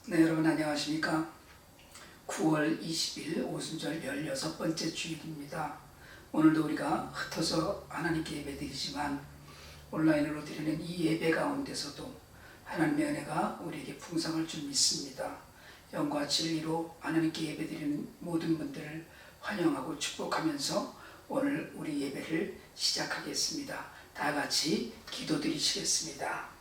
네, 여러분 안녕하십니까? 9월 20일 오순절 16번째 주일입니다. 오늘도 우리가 흩어져 하나님께 예배드리지만 온라인으로 드리는 이 예배 가운데서도 하나님의 은혜가 우리에게 풍성할 줄 믿습니다. 영과 진리로 하나님께 예배드리는 모든 분들을 환영하고 축복하면서 오늘 우리 예배를 시작하겠습니다. 다 같이 기도드리시겠습니다.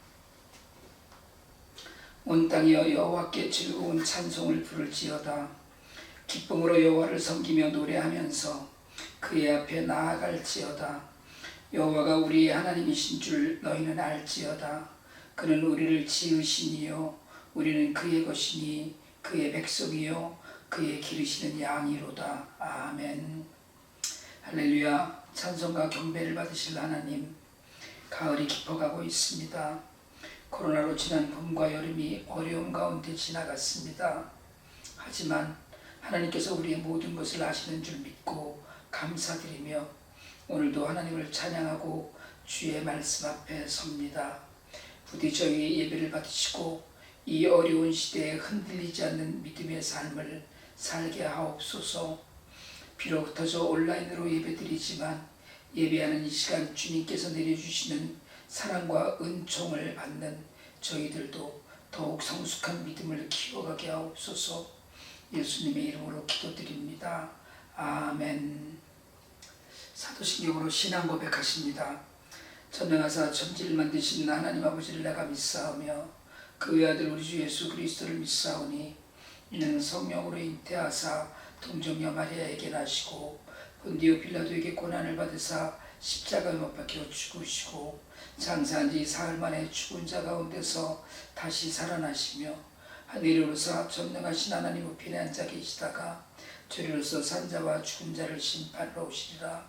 온 땅이여 여호와께 즐거운 찬송을 부를지어다. 기쁨으로 여호와를 섬기며 노래하면서 그의 앞에 나아갈지어다. 여호와가 우리의 하나님이신 줄 너희는 알지어다. 그는 우리를 지으시니요 우리는 그의 것이니 그의 백성이요 그의 기르시는 양이로다. 아멘. 할렐루야. 찬송과 경배를 받으실 하나님, 가을이 깊어가고 있습니다. 코로나로 지난 봄과 여름이 어려움 가운데 지나갔습니다. 하지만 하나님께서 우리의 모든 것을 아시는 줄 믿고 감사드리며 오늘도 하나님을 찬양하고 주의 말씀 앞에 섭니다. 부디 저희 예배를 받으시고 이 어려운 시대에 흔들리지 않는 믿음의 삶을 살게 하옵소서. 비록 흩어져 온라인으로 예배드리지만 예배하는 이 시간 주님께서 내려주시는 사랑과 은총을 받는 저희들도 더욱 성숙한 믿음을 키워가게 하옵소서. 예수님의 이름으로 기도드립니다. 아멘. 사도신경으로 신앙 고백하십니다. 전능하사 천지를 만드신 하나님 아버지를 내가 믿사오며 그 외아들 우리 주 예수 그리스도를 믿사오니 이는 성령으로 잉태하사 동정녀 마리아에게 나시고 본디오 빌라도에게 고난을 받으사 십자가에 못 박혀 죽으시고 장사한 지 사흘 만에 죽은 자 가운데서 다시 살아나시며 하늘에 오르사 전능하신 하나님 우편에 앉아 계시다가 죄로서 산자와 죽은 자를 심판하러 오시리라.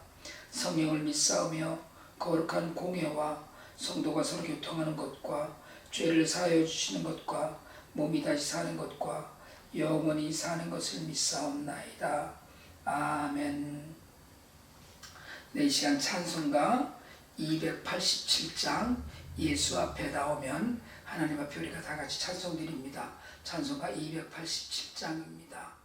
성령을 믿사오며 거룩한 공예와 성도가 서로 교통하는 것과 죄를 사하여 주시는 것과 몸이 다시 사는 것과 영원히 사는 것을 믿사옵나이다. 아멘. 네, 이 시간 찬송가 287장 예수 앞에 나오면 하나님 앞에 우리가 다 같이 찬송드립니다. 찬송가 287장입니다.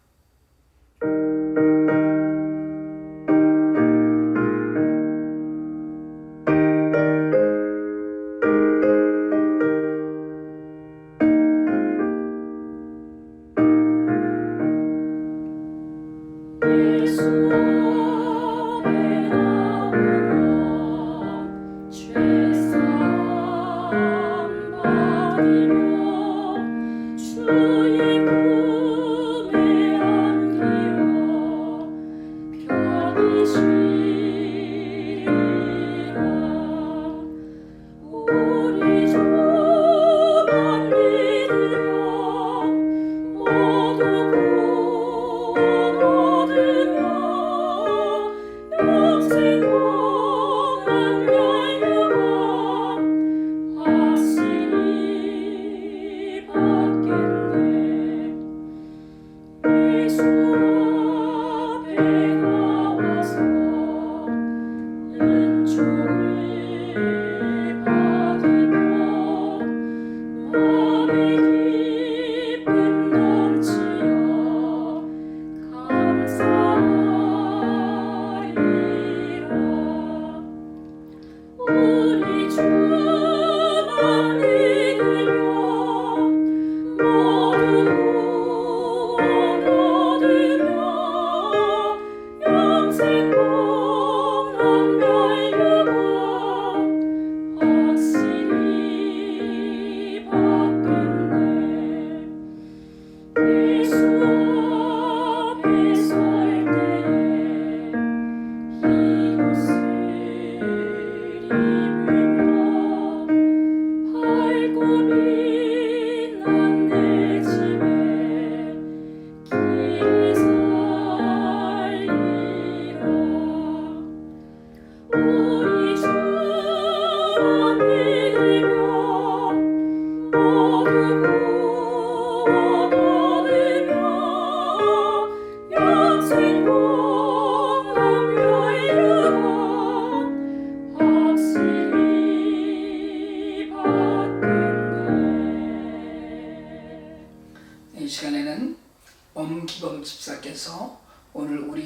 모두 구원 얻으며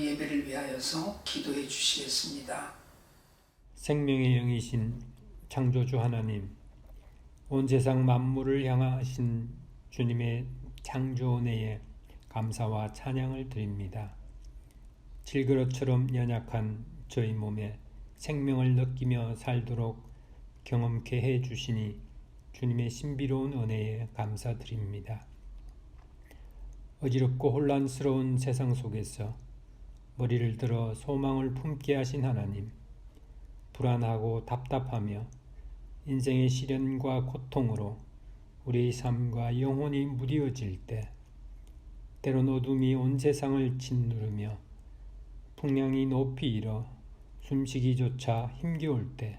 예배를 위하여서 기도해 주시겠습니다. 생명의 영이신 창조주 하나님, 온 세상 만물을 향하신 주님의 창조 은혜에 감사와 찬양을 드립니다. 질그릇처럼 연약한 저희 몸에 생명을 느끼며 살도록 경험케 해 주시니 주님의 신비로운 은혜에 감사드립니다. 어지럽고 혼란스러운 세상 속에서 머리를 들어 소망을 품게 하신 하나님, 불안하고 답답하며 인생의 시련과 고통으로 우리의 삶과 영혼이 무뎌질 때, 때론 어둠이 온 세상을 짓누르며 풍랑이 높이 일어 숨쉬기조차 힘겨울 때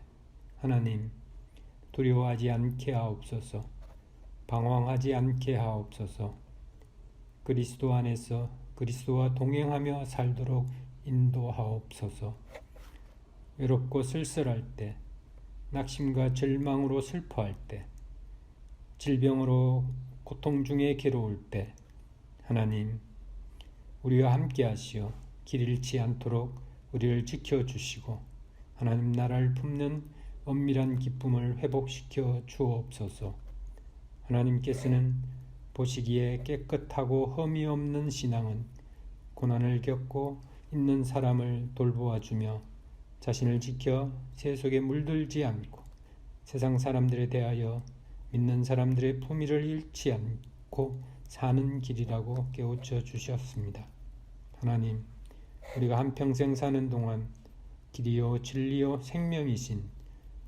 하나님, 두려워하지 않게 하옵소서. 방황하지 않게 하옵소서. 그리스도 안에서 그리스도와 동행하며 살도록 인도하옵소서. 외롭고 쓸쓸할 때, 낙심과 절망으로 슬퍼할 때, 질병으로 고통 중에 괴로울 때 하나님, 우리와 함께 하시어 길 잃지 않도록 우리를 지켜주시고 하나님 나라를 품는 엄밀한 기쁨을 회복시켜 주옵소서. 하나님께서는 보시기에 깨끗하고 흠이 없는 신앙은 고난을 겪고 있는 사람을 돌보아주며 자신을 지켜 세속에 물들지 않고 세상 사람들에 대하여 믿는 사람들의 품위를 잃지 않고 사는 길이라고 깨우쳐 주셨습니다. 하나님, 우리가 한평생 사는 동안 길이요 진리요 생명이신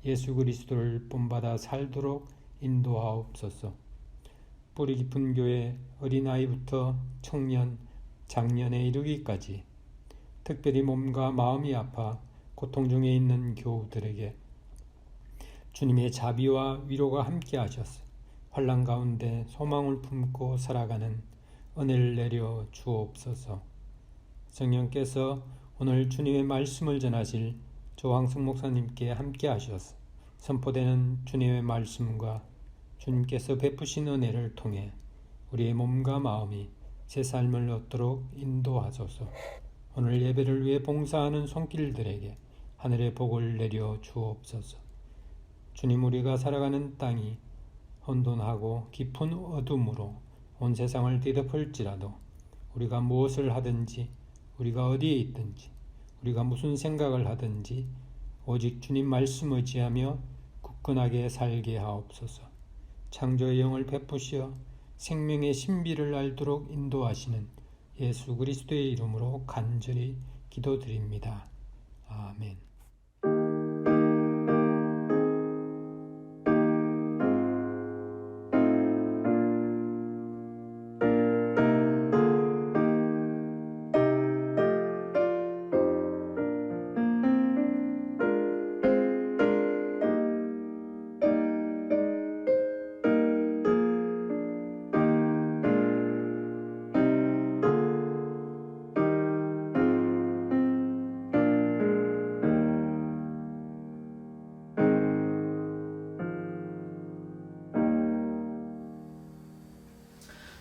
예수 그리스도를 본받아 살도록 인도하옵소서. 뿌리 깊은 교회 어린아이부터 청년, 장년에 이르기까지 특별히 몸과 마음이 아파 고통 중에 있는 교우들에게 주님의 자비와 위로가 함께 하셔서 환난 가운데 소망을 품고 살아가는 은혜를 내려 주옵소서. 성령께서 오늘 주님의 말씀을 전하실 조항승 목사님께 함께 하셔서 선포되는 주님의 말씀과 주님께서 베푸신 은혜를 통해 우리의 몸과 마음이 새 삶을 얻도록 인도하소서. 오늘 예배를 위해 봉사하는 손길들에게 하늘의 복을 내려 주옵소서. 주님, 우리가 살아가는 땅이 혼돈하고 깊은 어둠으로 온 세상을 뒤덮을지라도 우리가 무엇을 하든지, 우리가 어디에 있든지, 우리가 무슨 생각을 하든지 오직 주님 말씀 의지하며 굳건하게 살게 하옵소서. 창조의 영을 베푸시어 생명의 신비를 알도록 인도하시는 예수 그리스도의 이름으로 간절히 기도드립니다. 아멘.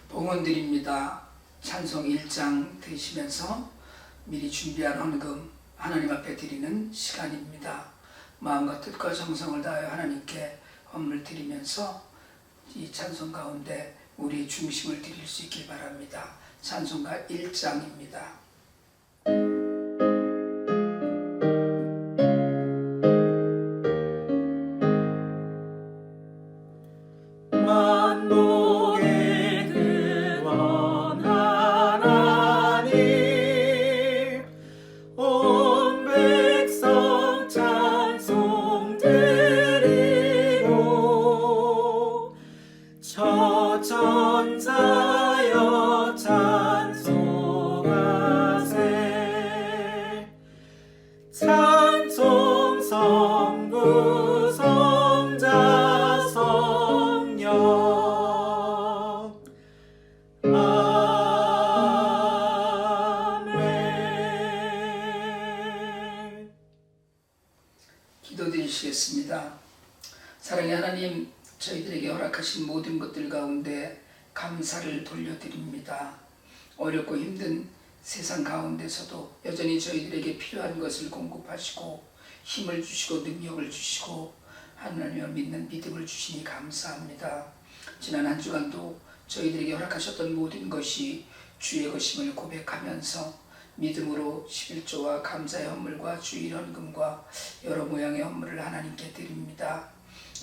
봉헌드립니다. 찬송 1장 드시면서 미리 준비한 헌금 하나님 앞에 드리는 시간입니다. 마음과 뜻과 정성을 다하여 하나님께 헌물 드리면서 이 찬송 가운데 우리의 중심을 드릴 수 있길 바랍니다. 찬송가 1장입니다. 전자여 찬송하세. 찬송 성부 성자 성령. 아멘. 기도드리시겠습니다. 사랑의 하나님, 저희들에게 허락하신 모든 것들 가운데 감사를 돌려드립니다. 어렵고 힘든 세상 가운데서도 여전히 저희들에게 필요한 것을 공급하시고 힘을 주시고 능력을 주시고 하나님을 믿는 믿음을 주시니 감사합니다. 지난 한 주간도 저희들에게 허락하셨던 모든 것이 주의 것임을 고백하면서 믿음으로 11조와 감사의 헌물과 주일 헌금과 여러 모양의 헌물을 하나님께 드립니다.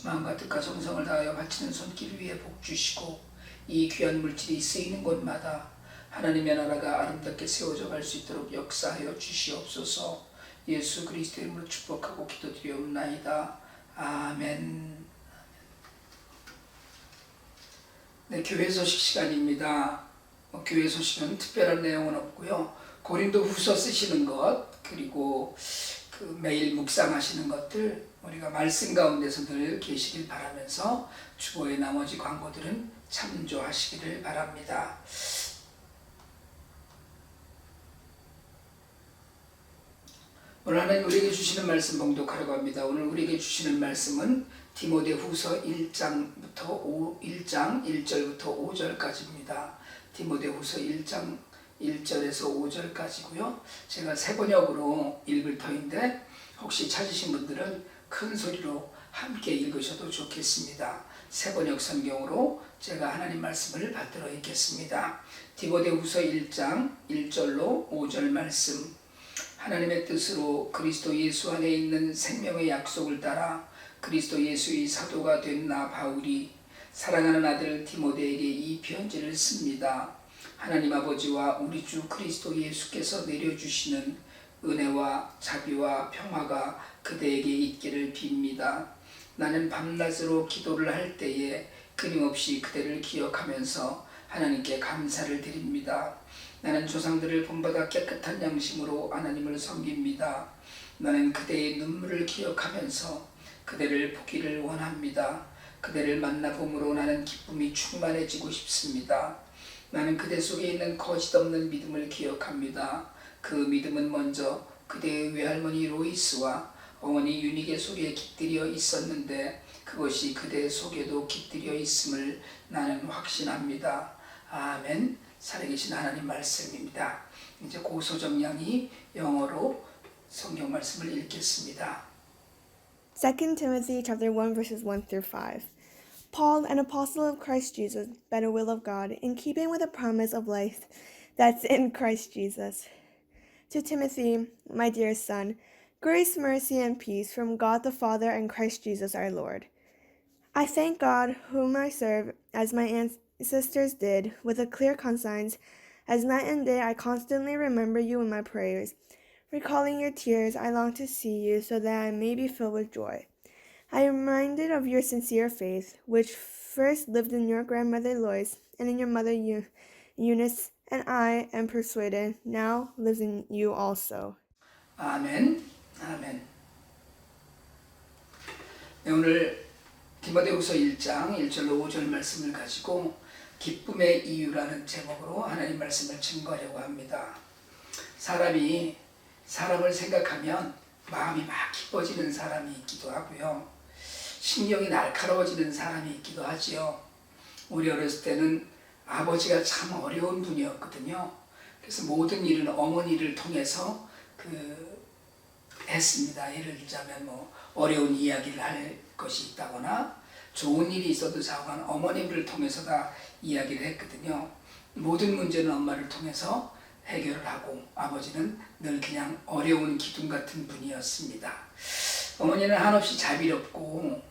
마음과 뜻과 정성을 다하여 바치는 손길 위에 복 주시고 이 귀한 물질이 쓰이는 곳마다 하나님의 나라가 아름답게 세워져 갈 수 있도록 역사하여 주시옵소서. 예수 그리스도의 이름으로 축복하고 기도드리옵나이다. 아멘. 네, 교회 소식 시간입니다. 교회 소식은 특별한 내용은 없고요. 고린도 후서 쓰시는 것, 그리고 매일 묵상하시는 것들 우리가 말씀 가운데서 늘 계시길 바라면서 주보의 나머지 광고들은 참조하시기를 바랍니다. 오늘 하나님 우리에게 주시는 말씀 봉독하려고 합니다. 오늘 우리에게 주시는 말씀은 디모데 후서 1장 1절부터 5절까지입니다. 디모데 후서 1장 1절에서 5절까지고요. 제가 새 번역으로 읽을 터인데 혹시 찾으신 분들은 큰 소리로 함께 읽으셔도 좋겠습니다. 새 번역 성경으로 제가 하나님 말씀을 받들어 읽겠습니다. 디모데 후서 1장 1절로 5절 말씀. 하나님의 뜻으로 그리스도 예수 안에 있는 생명의 약속을 따라 그리스도 예수의 사도가 된 나 바울이 사랑하는 아들 디모데에게 이 편지를 씁니다. 하나님 아버지와 우리 주 그리스도 예수께서 내려주시는 은혜와 자비와 평화가 그대에게 있기를 빕니다. 나는 밤낮으로 기도를 할 때에 끊임없이 그대를 기억하면서 하나님께 감사를 드립니다. 나는 조상들을 본받아 깨끗한 양심으로 하나님을 섬깁니다. 나는 그대의 눈물을 기억하면서 그대를 보기를 원합니다. 그대를 만나봄으로 나는 기쁨이 충만해지고 싶습니다. 나는 그대 속에 있는 거짓 없는 믿음을 기억합니다. 그 믿음은 먼저 그대의 외할머니 로이스와 어머니 유니게 속에 깃들여 있었는데 그것이 그대 속에도 깃들여 있음을 나는 확신합니다. 아멘. 살아계신 하나님 말씀입니다. 이제 고소정량이 영어로 성경 말씀을 읽겠습니다. 2 Timothy chapter 1 verses 1 through 5. Paul, an apostle of Christ Jesus, by the will of God, in keeping with the promise of life that's in Christ Jesus. To Timothy, my dear son, grace, mercy, and peace from God the Father and Christ Jesus our Lord. I thank God, whom I serve, as my ancestors did, with a clear conscience, as night and day I constantly remember you in my prayers. Recalling your tears, I long to see you so that I may be filled with joy. I am reminded of your sincere faith, which first lived in your grandmother Lois and in your mother Eunice, and I am persuaded now lives in you also. 아멘. 아멘. 네, 오늘 디모데후서 1장 1절로 5절 말씀을 가지고 기쁨의 이유라는 제목으로 하나님 말씀을 증거하려고 합니다. 사람이 사람을 생각하면 마음이 막 기뻐지는 사람이 있기도 하고요. 신경이 날카로워지는 사람이 있기도 하지요. 우리 어렸을 때는 아버지가 참 어려운 분이었거든요. 그래서 모든 일은 어머니를 통해서 했습니다. 예를 들자면 어려운 이야기를 할 것이 있다거나 좋은 일이 있어도 자관 어머님을 통해서 다 이야기를 했거든요. 모든 문제는 엄마를 통해서 해결을 하고 아버지는 늘 그냥 어려운 기둥 같은 분이었습니다. 어머니는 한없이 자비롭고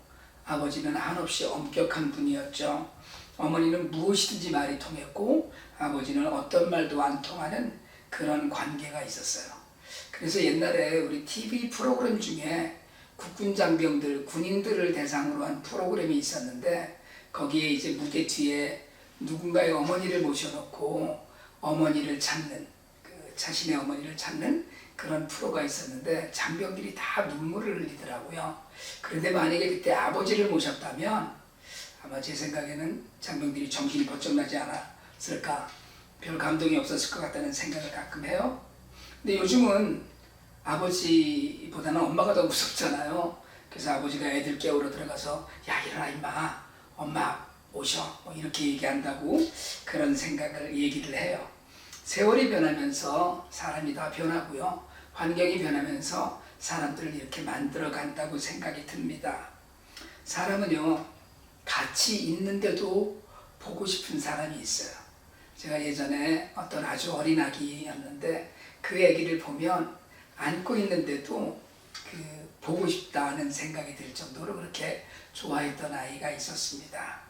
아버지는 한없이 엄격한 분이었죠. 어머니는 무엇이든지 말이 통했고 아버지는 어떤 말도 안 통하는 그런 관계가 있었어요. 그래서 옛날에 우리 TV 프로그램 중에 국군 장병들, 군인들을 대상으로 한 프로그램이 있었는데 거기에 이제 무대 뒤에 누군가의 어머니를 모셔놓고 어머니를 찾는, 자신의 어머니를 찾는 그런 프로가 있었는데 장병들이 다 눈물을 흘리더라고요. 그런데 만약에 그때 아버지를 모셨다면 아마 제 생각에는 장병들이 정신이 번쩍 나지 않았을까, 별 감동이 없었을 것 같다는 생각을 가끔 해요. 근데 요즘은 아버지보다는 엄마가 더 무섭잖아요. 그래서 아버지가 애들 깨우러 들어가서 야 일어나 임마, 엄마 오셔, 이렇게 얘기한다고 그런 생각을 얘기를 해요. 세월이 변하면서 사람이 다 변하고요. 환경이 변하면서 사람들을 이렇게 만들어 간다고 생각이 듭니다. 사람은요, 같이 있는데도 보고 싶은 사람이 있어요. 제가 예전에 어떤 아주 어린 아기였는데 그 아기를 보면 안고 있는데도 보고 싶다는 생각이 들 정도로 그렇게 좋아했던 아이가 있었습니다.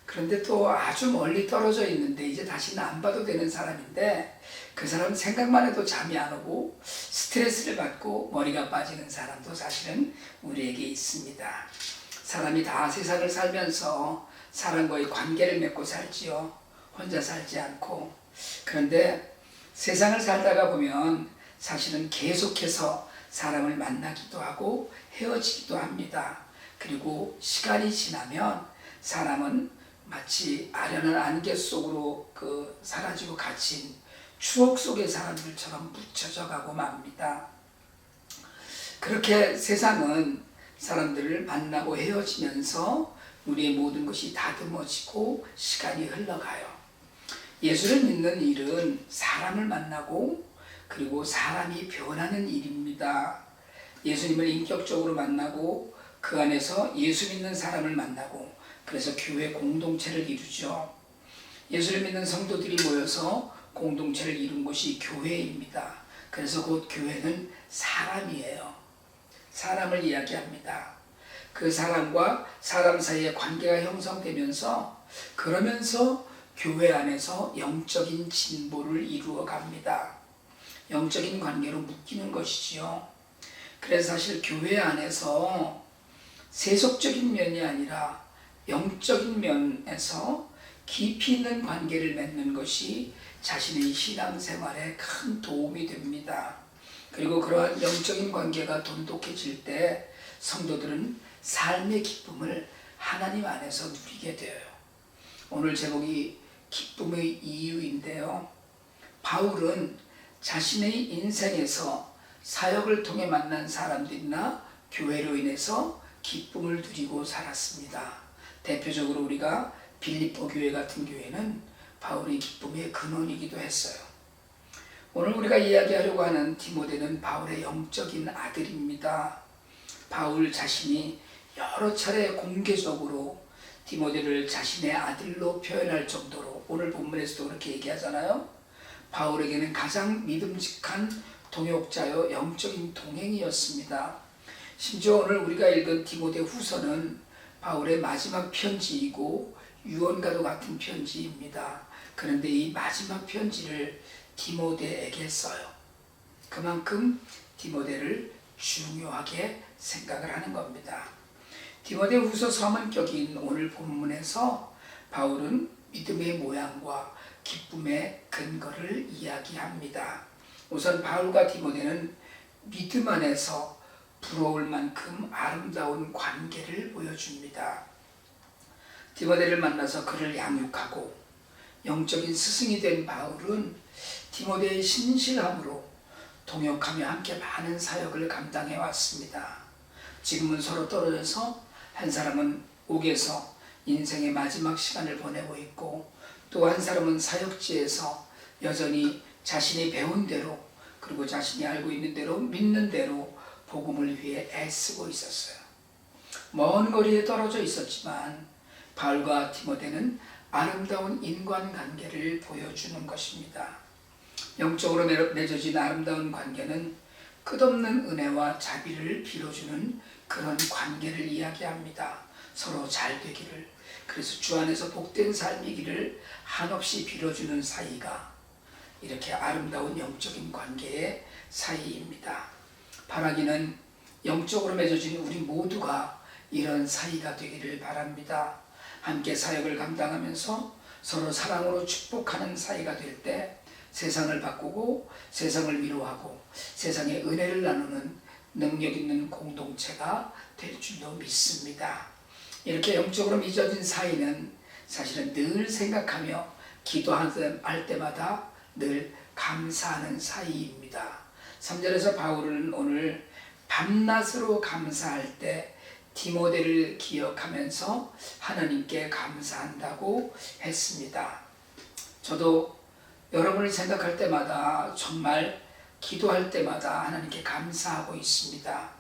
그런데 또 아주 멀리 떨어져 있는데 이제 다시는 안 봐도 되는 사람인데 그 사람 생각만 해도 잠이 안 오고 스트레스를 받고 머리가 빠지는 사람도 사실은 우리에게 있습니다. 사람이 다 세상을 살면서 사람과의 관계를 맺고 살지요. 혼자 살지 않고. 그런데 세상을 살다가 보면 사실은 계속해서 사람을 만나기도 하고 헤어지기도 합니다. 그리고 시간이 지나면 사람은 마치 아련한 안개 속으로 사라지고 갇힌 추억 속의 사람들처럼 묻혀져 가고 맙니다. 그렇게 세상은 사람들을 만나고 헤어지면서 우리의 모든 것이 다듬어지고 시간이 흘러가요. 예수를 믿는 일은 사람을 만나고 그리고 사람이 변하는 일입니다. 예수님을 인격적으로 만나고 그 안에서 예수 믿는 사람을 만나고 그래서 교회 공동체를 이루죠. 예수를 믿는 성도들이 모여서 공동체를 이룬 곳이 교회입니다. 그래서 곧 교회는 사람이에요. 사람을 이야기합니다. 그 사람과 사람 사이의 관계가 형성되면서 그러면서 교회 안에서 영적인 진보를 이루어 갑니다. 영적인 관계로 묶이는 것이지요. 그래서 사실 교회 안에서 세속적인 면이 아니라 영적인 면에서 깊이 있는 관계를 맺는 것이 자신의 신앙생활에 큰 도움이 됩니다. 그리고 그러한 영적인 관계가 돈독해질 때 성도들은 삶의 기쁨을 하나님 안에서 누리게 돼요. 오늘 제목이 기쁨의 이유인데요. 바울은 자신의 인생에서 사역을 통해 만난 사람들이나 교회로 인해서 기쁨을 누리고 살았습니다. 대표적으로 우리가 빌립보 교회 같은 교회는 바울의 기쁨의 근원이기도 했어요. 오늘 우리가 이야기하려고 하는 디모데는 바울의 영적인 아들입니다. 바울 자신이 여러 차례 공개적으로 디모데를 자신의 아들로 표현할 정도로 오늘 본문에서도 그렇게 얘기하잖아요. 바울에게는 가장 믿음직한 동역자요 영적인 동행이었습니다. 심지어 오늘 우리가 읽은 디모데 후서는 바울의 마지막 편지이고 유언과도 같은 편지입니다. 그런데 이 마지막 편지를 디모데에게 써요. 그만큼 디모데를 중요하게 생각을 하는 겁니다. 디모데 후서 서문격인 오늘 본문에서 바울은 믿음의 모양과 기쁨의 근거를 이야기합니다. 우선 바울과 디모데는 믿음 안에서 부러울 만큼 아름다운 관계를 보여줍니다. 디모데를 만나서 그를 양육하고 영적인 스승이 된 바울은 디모데의 신실함으로 동역하며 함께 많은 사역을 감당해 왔습니다. 지금은 서로 떨어져서 한 사람은 옥에서 인생의 마지막 시간을 보내고 있고 또 한 사람은 사역지에서 여전히 자신이 배운 대로 그리고 자신이 알고 있는 대로 믿는 대로 복음을 위해 애쓰고 있었어요. 먼 거리에 떨어져 있었지만 바울과 디모데는 아름다운 인간관계를 보여주는 것입니다. 영적으로 맺어진 아름다운 관계는 끝없는 은혜와 자비를 빌어주는 그런 관계를 이야기합니다. 서로 잘 되기를, 그래서 주 안에서 복된 삶이기를 한없이 빌어주는 사이가 이렇게 아름다운 영적인 관계의 사이입니다. 바라기는 영적으로 맺어진 우리 모두가 이런 사이가 되기를 바랍니다. 함께 사역을 감당하면서 서로 사랑으로 축복하는 사이가 될 때 세상을 바꾸고 세상을 위로하고 세상의 은혜를 나누는 능력 있는 공동체가 될 줄로 믿습니다. 이렇게 영적으로 맺어진 사이는 사실은 늘 생각하며 기도할 때마다 늘 감사하는 사이입니다. 3절에서 바울은 오늘 밤낮으로 감사할 때 디모데를 기억하면서 하나님께 감사한다고 했습니다. 저도 여러분을 생각할 때마다, 정말 기도할 때마다 하나님께 감사하고 있습니다.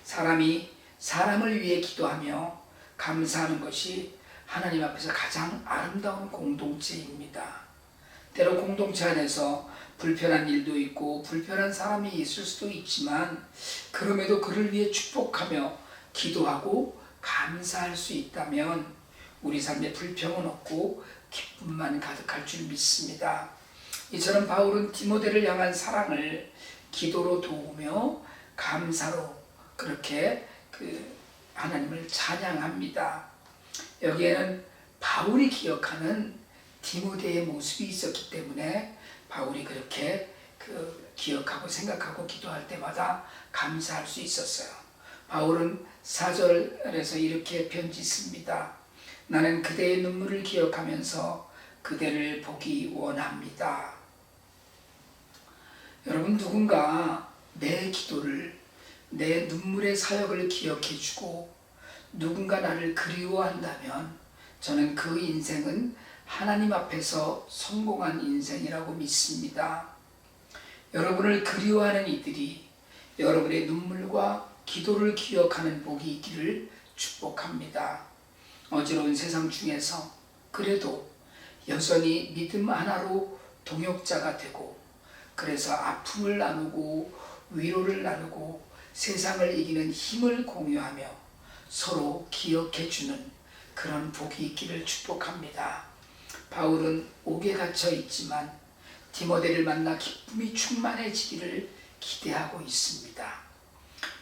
사람이 사람을 위해 기도하며 감사하는 것이 하나님 앞에서 가장 아름다운 공동체입니다. 때로 공동체 안에서 불편한 일도 있고 불편한 사람이 있을 수도 있지만, 그럼에도 그를 위해 축복하며 기도하고 감사할 수 있다면 우리 삶에 불평은 없고 기쁨만 가득할 줄 믿습니다. 이처럼 바울은 디모데를 향한 사랑을 기도로 도우며 감사로 그렇게 하나님을 찬양합니다. 여기에는 바울이 기억하는 디모데의 모습이 있었기 때문에 바울이 그렇게 기억하고 생각하고 기도할 때마다 감사할 수 있었어요. 바울은 4절에서 이렇게 편지 씁니다. 나는 그대의 눈물을 기억하면서 그대를 보기 원합니다. 여러분, 누군가 내 기도를, 내 눈물의 사역을 기억해주고 누군가 나를 그리워한다면 저는 그 인생은 하나님 앞에서 성공한 인생이라고 믿습니다. 여러분을 그리워하는 이들이 여러분의 눈물과 기도를 기억하는 복이 있기를 축복합니다. 어지러운 세상 중에서 그래도 여전히 믿음 하나로 동역자가 되고, 그래서 아픔을 나누고 위로를 나누고 세상을 이기는 힘을 공유하며 서로 기억해주는 그런 복이 있기를 축복합니다. 바울은 옥에 갇혀 있지만 디모데를 만나 기쁨이 충만해지기를 기대하고 있습니다.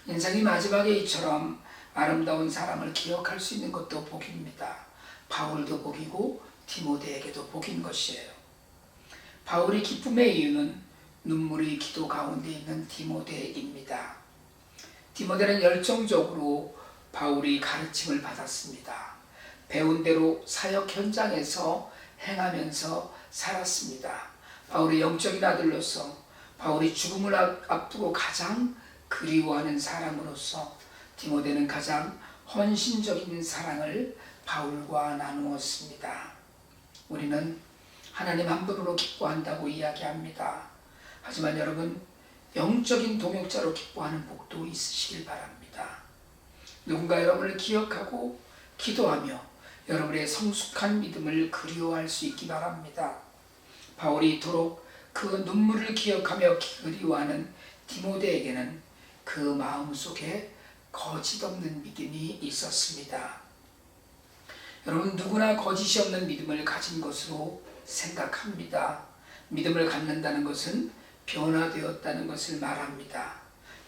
인생이 마지막에 이처럼 아름다운 사람을 기억할 수 있는 것도 복입니다. 바울도 복이고 디모데에게도 복인 것이에요. 바울이 기쁨의 이유는 눈물의 기도 가운데 있는 디모데입니다. 디모데는 열정적으로 바울이 가르침을 받았습니다. 배운 대로 사역 현장에서 행하면서 살았습니다. 바울의 영적인 아들로서, 바울이 죽음을 앞두고 가장 그리워하는 사람으로서 디모데는 가장 헌신적인 사랑을 바울과 나누었습니다. 우리는 하나님 한 분으로 기뻐한다고 이야기합니다. 하지만 여러분, 영적인 동역자로 기뻐하는 복도 있으시길 바랍니다. 누군가 여러분을 기억하고 기도하며 여러분의 성숙한 믿음을 그리워할 수 있기 바랍니다. 바울이 이토록 그 눈물을 기억하며 그리워하는 디모데에게는 그 마음속에 거짓 없는 믿음이 있었습니다. 여러분, 누구나 거짓이 없는 믿음을 가진 것으로 생각합니다. 믿음을 갖는다는 것은 변화되었다는 것을 말합니다.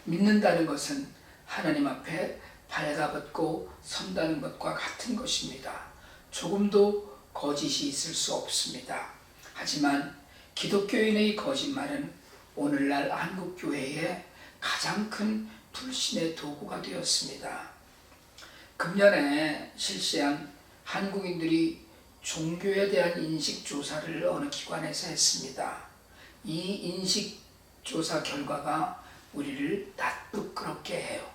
믿는다는 것은 하나님 앞에 발가벗고 선다는 것과 같은 것입니다. 조금도 거짓이 있을 수 없습니다. 하지만 기독교인의 거짓말은 오늘날 한국교회의 가장 큰 불신의 도구가 되었습니다. 금년에 실시한 한국인들이 종교에 대한 인식조사를 어느 기관에서 했습니다. 이 인식조사 결과가 우리를 나쁘끄럽게 해요.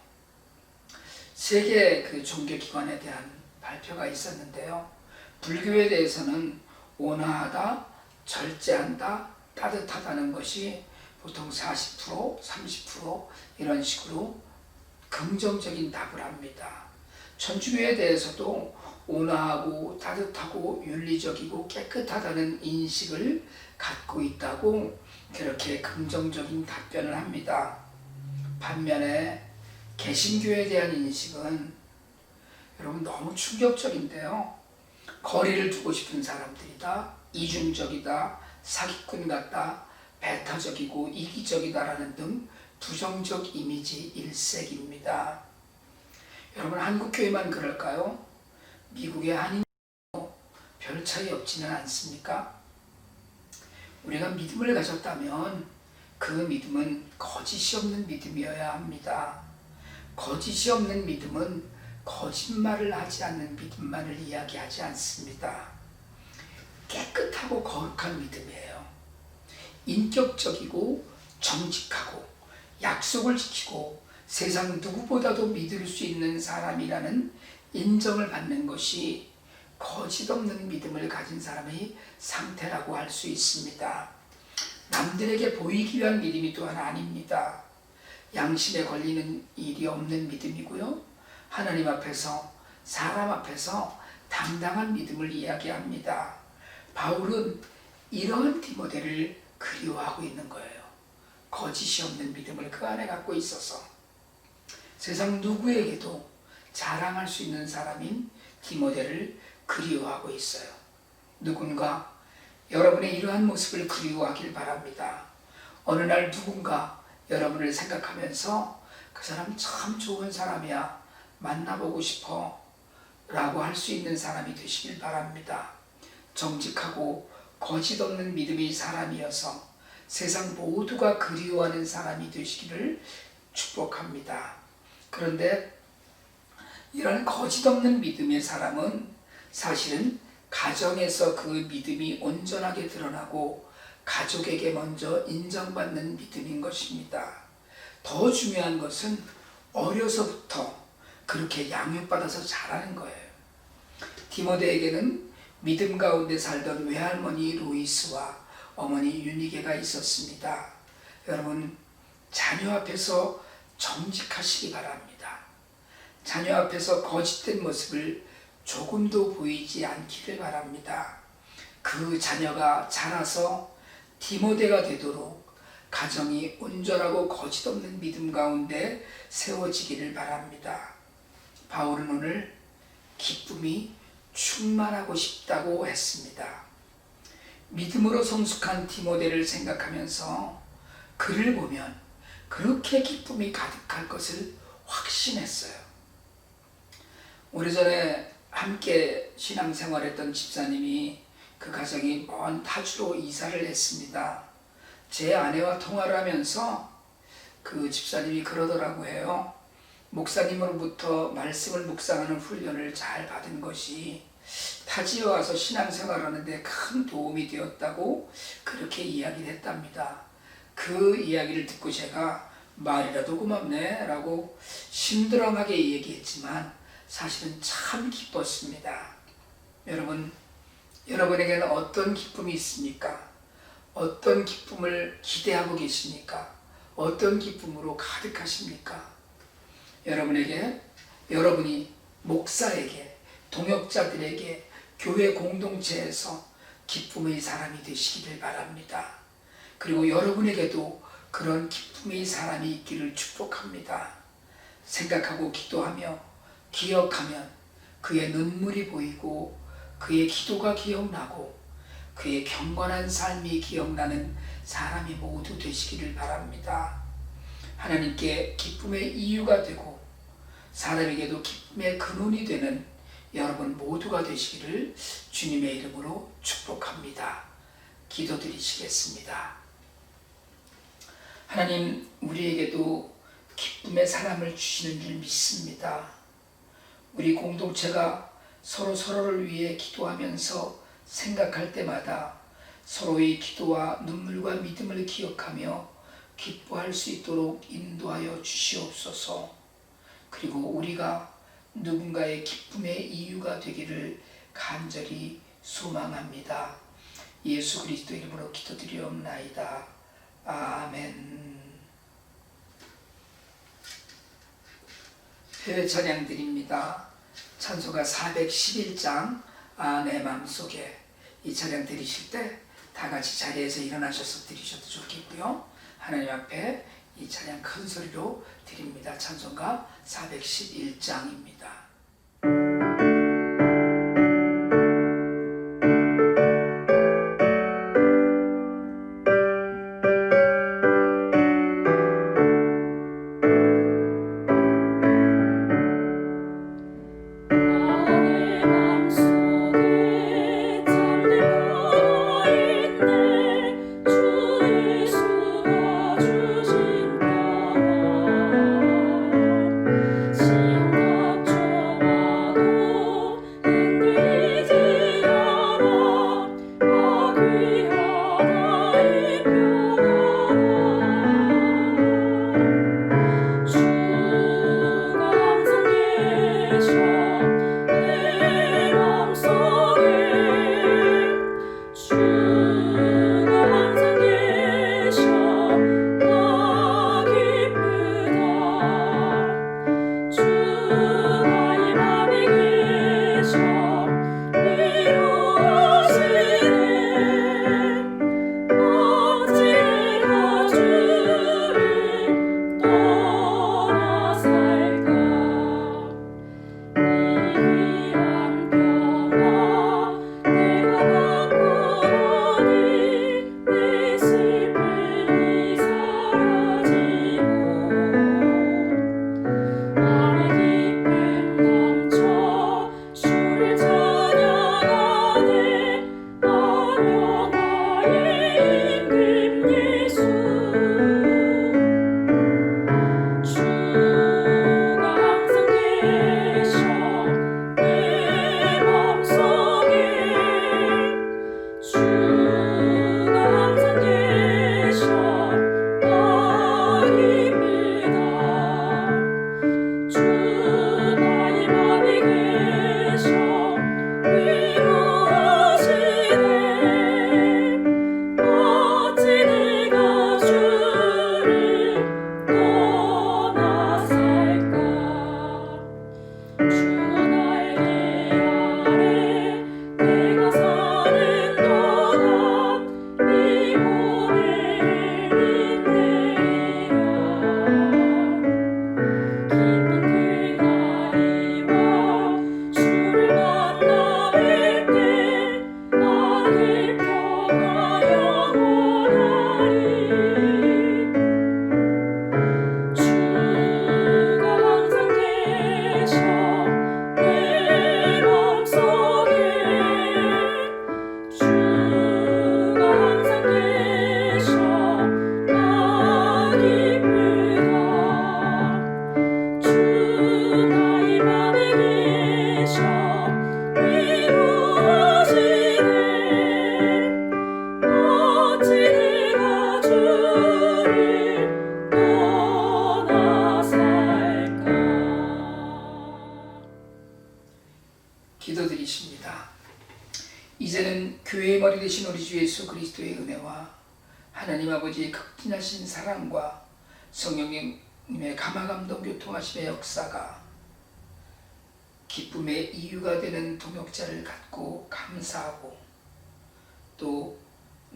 세계 종교기관에 대한 발표가 있었는데요. 불교에 대해서는 온화하다, 절제한다, 따뜻하다는 것이 보통 40%, 30% 이런 식으로 긍정적인 답을 합니다. 천주교에 대해서도 온화하고 따뜻하고 윤리적이고 깨끗하다는 인식을 갖고 있다고 그렇게 긍정적인 답변을 합니다. 반면에 개신교에 대한 인식은 여러분 너무 충격적인데요. 거리를 두고 싶은 사람들이다, 이중적이다, 사기꾼 같다, 배타적이고 이기적이다라는 등 부정적 이미지 일색입니다. 여러분, 한국교회만 그럴까요? 미국의 한인도 별 차이 없지는 않습니까? 우리가 믿음을 가졌다면 그 믿음은 거짓이 없는 믿음이어야 합니다. 거짓이 없는 믿음은 거짓말을 하지 않는 믿음만을 이야기하지 않습니다. 깨끗하고 거룩한 믿음이에요. 인격적이고 정직하고 약속을 지키고 세상 누구보다도 믿을 수 있는 사람이라는 인정을 받는 것이 거짓 없는 믿음을 가진 사람의 상태라고 할 수 있습니다. 남들에게 보이기 위한 믿음이 또한 아닙니다. 양심에 걸리는 일이 없는 믿음이고요. 하나님 앞에서 사람 앞에서 당당한 믿음을 이야기합니다. 바울은 이러한 디모데를 그리워하고 있는 거예요. 거짓이 없는 믿음을 그 안에 갖고 있어서 세상 누구에게도 자랑할 수 있는 사람인 디모데를 그리워하고 있어요. 누군가 여러분의 이러한 모습을 그리워하길 바랍니다. 어느 날 누군가 여러분을 생각하면서 그 사람 참 좋은 사람이야, 만나보고 싶어 라고 할 수 있는 사람이 되시길 바랍니다. 정직하고 거짓 없는 믿음의 사람이어서 세상 모두가 그리워하는 사람이 되시기를 축복합니다. 그런데 이런 거짓 없는 믿음의 사람은 사실은 가정에서 그 믿음이 온전하게 드러나고 가족에게 먼저 인정받는 믿음인 것입니다. 더 중요한 것은 어려서부터 그렇게 양육받아서 자라는 거예요. 디모데에게는 믿음 가운데 살던 외할머니 로이스와 어머니 유니게가 있었습니다. 여러분, 자녀 앞에서 정직하시기 바랍니다. 자녀 앞에서 거짓된 모습을 조금도 보이지 않기를 바랍니다. 그 자녀가 자라서 디모데가 되도록 가정이 온전하고 거짓 없는 믿음 가운데 세워지기를 바랍니다. 바울은 오늘 기쁨이 충만하고 싶다고 했습니다. 믿음으로 성숙한 디모데를 생각하면서 그를 보면 그렇게 기쁨이 가득할 것을 확신했어요. 오래전에 함께 신앙생활했던 집사님이 그 가정이 먼 타주로 이사를 했습니다. 제 아내와 통화를 하면서 그 집사님이 그러더라고 해요. 목사님으로부터 말씀을 묵상하는 훈련을 잘 받은 것이 타지에 와서 신앙생활하는데 큰 도움이 되었다고 그렇게 이야기를 했답니다. 그 이야기를 듣고 제가 말이라도 고맙네 라고 심드렁하게 얘기했지만 사실은 참 기뻤습니다. 여러분, 여러분에게는 어떤 기쁨이 있습니까? 어떤 기쁨을 기대하고 계십니까? 어떤 기쁨으로 가득하십니까? 여러분에게, 여러분이 목사에게, 동역자들에게, 교회 공동체에서 기쁨의 사람이 되시기를 바랍니다. 그리고 여러분에게도 그런 기쁨의 사람이 있기를 축복합니다. 생각하고 기도하며 기억하면 그의 눈물이 보이고 그의 기도가 기억나고 그의 경건한 삶이 기억나는 사람이 모두 되시기를 바랍니다. 하나님께 기쁨의 이유가 되고 사람에게도 기쁨의 근원이 되는 여러분 모두가 되시기를 주님의 이름으로 축복합니다. 기도드리시겠습니다. 하나님, 우리에게도 기쁨의 사람을 주시는 줄 믿습니다. 우리 공동체가 서로를 위해 기도하면서 생각할 때마다 서로의 기도와 눈물과 믿음을 기억하며 기뻐할 수 있도록 인도하여 주시옵소서. 그리고 우리가 누군가의 기쁨의 이유가 되기를 간절히 소망합니다. 예수 그리스도 이름으로 기도드리옵나이다. 아멘. 회외 찬양 드립니다. 찬송가 411장 내 맘속에. 이 찬양 드리실 때 다 같이 자리에서 일어나셔서 드리셔도 좋겠고요. 하나님 앞에 이 찬양 큰 소리로 드립니다. 찬송가 411장입니다. 심각처럼 계십니다. 이제는 교회의 머리 되신 우리 주 예수 그리스도의 은혜와 하나님 아버지의 극진하신 사랑과 성령님의 감화감동 교통하심의 역사가 기쁨의 이유가 되는 동역자를 갖고 감사하고 또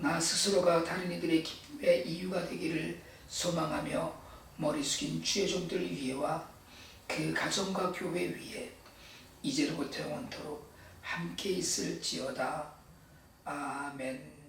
나 스스로가 다른 이들의 기쁨의 이유가 되기를 소망하며 머리 숙인 주의 종들 위에와 그 가정과 교회 위에 이제로부터 영원토록 함께 있을지어다. 아멘.